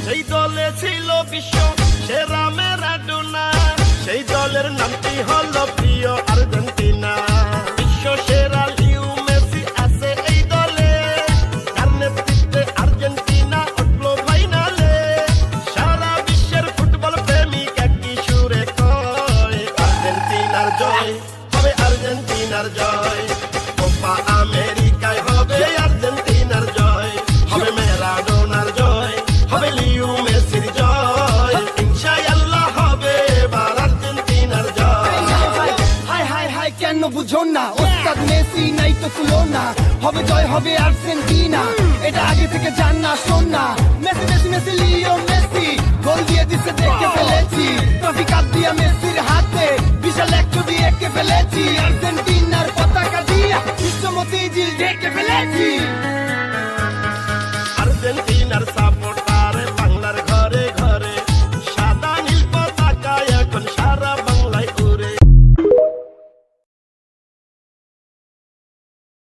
সেই দলে ছিল বিশ্ব সেরা ম্যারাডোনা, সেই দলের নামটি হলো প্রিয় আর্জেন্টিনা। বিশ্ব সেরা লিও মেসি আছে এই দলে, তার নেতৃত্বে আর্জেন্টিনা উঠলো ফাইনালে। সারা বিশ্বের ফুটবল প্রেমিক একই সুরে কয়, আর্জেন্টিনার জয় হবে, আর্জেন্টিনার জয়। কোপা আমেরিকায় হবে আর্জেন্টিনার জয়, হবে ম্যারাডোনার জয়, হবে লিও মেসির জয়। ইনশাআল্লাহ হবে এবার আর্জেন্টিনার জয়। হাই হাই হাই কেন বুঝো না, ওস্তাদ মেসি নাই তো তুলনা, হবে জয় হবে আর্জেন্টিনা, এটা আগে থেকে জান না শোন না। Messi Messi Messi Leo Messi গোল দিয়ে দিছে দেখে ফেলেছি, ট্রফি কাপ দিয়া মেসির হাতে বিশাল এক ছবি এঁকে ফেলেছি, আর্জেন্টিনার পতাকা দিয়া বিশ্বমতি জিল ঢেকে ফেলেছি।